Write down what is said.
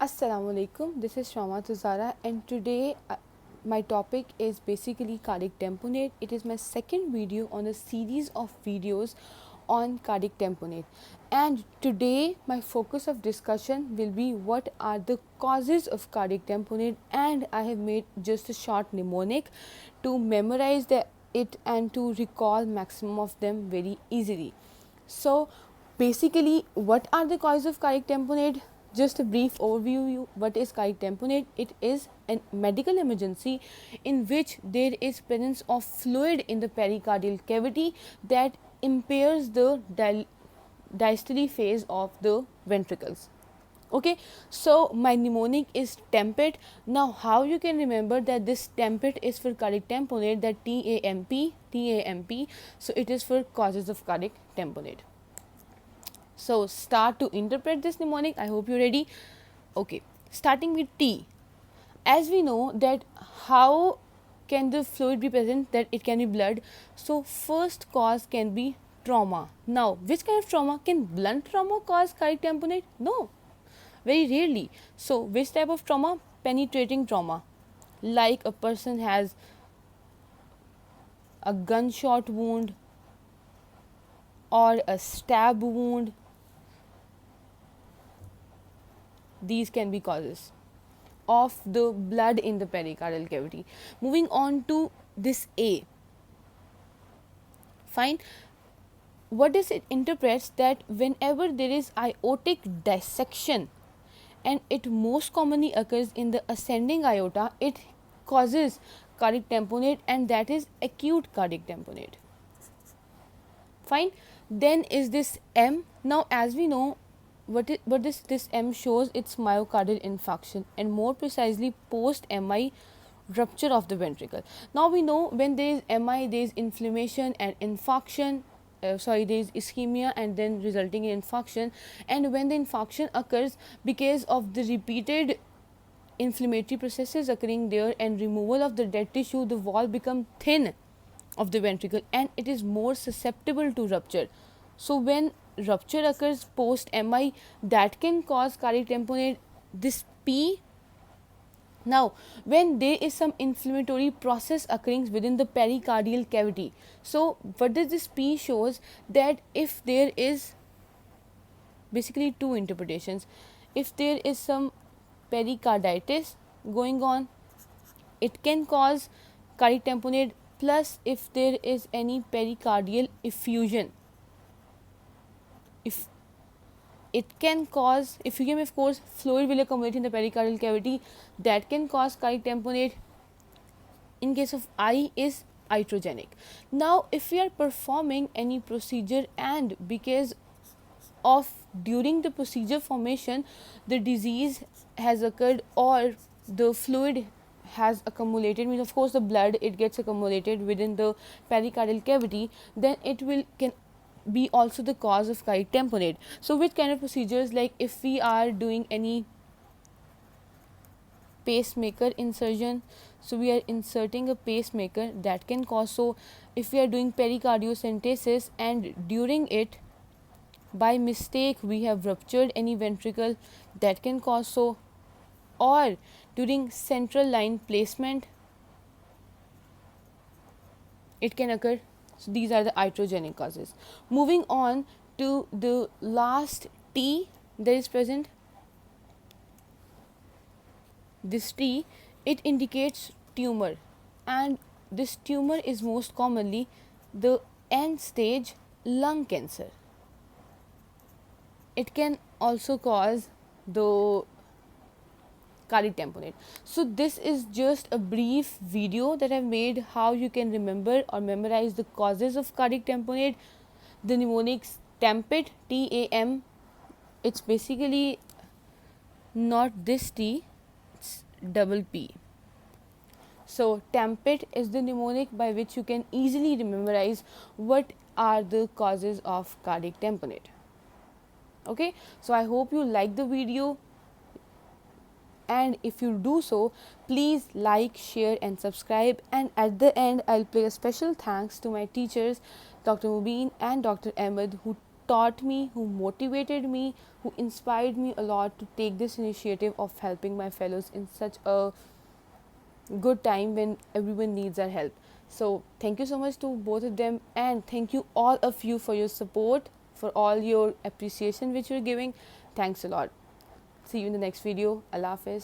Assalamu alaikum. This is Shama Tuzara, and today my topic is basically cardiac tamponade. It is my second video on a series of videos on cardiac tamponade, and today my focus of discussion will be what are the causes of cardiac tamponade, and I have made just a short mnemonic to memorize it and to recall maximum of them very easily. So basically, what are the causes of cardiac tamponade? Just a brief overview. What is cardiac tamponade? It is a medical emergency in which there is presence of fluid in the pericardial cavity that impairs the diastole phase of the ventricles. Okay, so my mnemonic is TEMPET. Now how you can remember that this TEMPET is for cardiac tamponade, that TAMP, so it is for causes of cardiac tamponade. So start to interpret this mnemonic. I hope you're ready. Okay, starting with T. As we know that how can the fluid be present, that it can be blood. So first cause can be trauma. Now which kind of trauma? Can blunt trauma cause cardiac tamponade? No, very rarely. So which type of trauma? Penetrating trauma, like a person has a gunshot wound or a stab wound. These can be causes of the blood in the pericardial cavity. Moving on to this A. Fine. What does it interprets? That whenever there is aortic dissection, and it most commonly occurs in the ascending aorta, it causes cardiac tamponade, and that is acute cardiac tamponade. Fine. Then is this M. Now as we know, what this M shows, it's myocardial infarction, and more precisely post MI rupture of the ventricle. Now we know when there is MI, there is inflammation and infarction. There is ischemia and then resulting in infarction, and when the infarction occurs because of the repeated inflammatory processes occurring there and removal of the dead tissue, the wall become thin of the ventricle and it is more susceptible to rupture. So when rupture occurs post MI, that can cause cardiac tamponade. This P. Now when there is some inflammatory process occurring within the pericardial cavity, so what does this P shows? That if there is basically two interpretations. If there is some pericarditis going on, it can cause cardiac tamponade, plus if there is any pericardial effusion, if it can cause effusion, of course fluid will accumulate in the pericardial cavity, that can cause cardiac tamponade. In case of I is iatrogenic. Now if we are performing any procedure and because of during the procedure formation the disease has occurred or the fluid has accumulated, means of course the blood, it gets accumulated within the pericardial cavity, then it will can be also the cause of cardiac tamponade. So which kind of procedures? Like if we are doing any pacemaker insertion, so we are inserting a pacemaker, that can cause. So if we are doing pericardiocentesis and during it by mistake we have ruptured any ventricle, that can cause. So or during central line placement it can occur. So these are the iatrogenic causes. Moving on to the last T that is present, this T, it indicates tumor, and this tumor is most commonly the end stage lung cancer. It can also cause the cardiac tamponade. So this is just a brief video that I've made how you can remember or memorize the causes of cardiac tamponade. The mnemonics TAMPET, TAM, it's basically not this T, it's double P. So TAMPET is the mnemonic by which you can easily memorize what are the causes of cardiac tamponade. Okay, so I hope you like the video, and if you do so, please like, share and subscribe. And at the end I'll play a special thanks to my teachers Dr. Mubin and Dr. Ahmed, who taught me, who motivated me, who inspired me a lot to take this initiative of helping my fellows in such a good time when everyone needs our help. So thank you so much to both of them, and thank you all of you for your support, for all your appreciation which you're giving. Thanks a lot. See you in the next video. Allah Hafiz.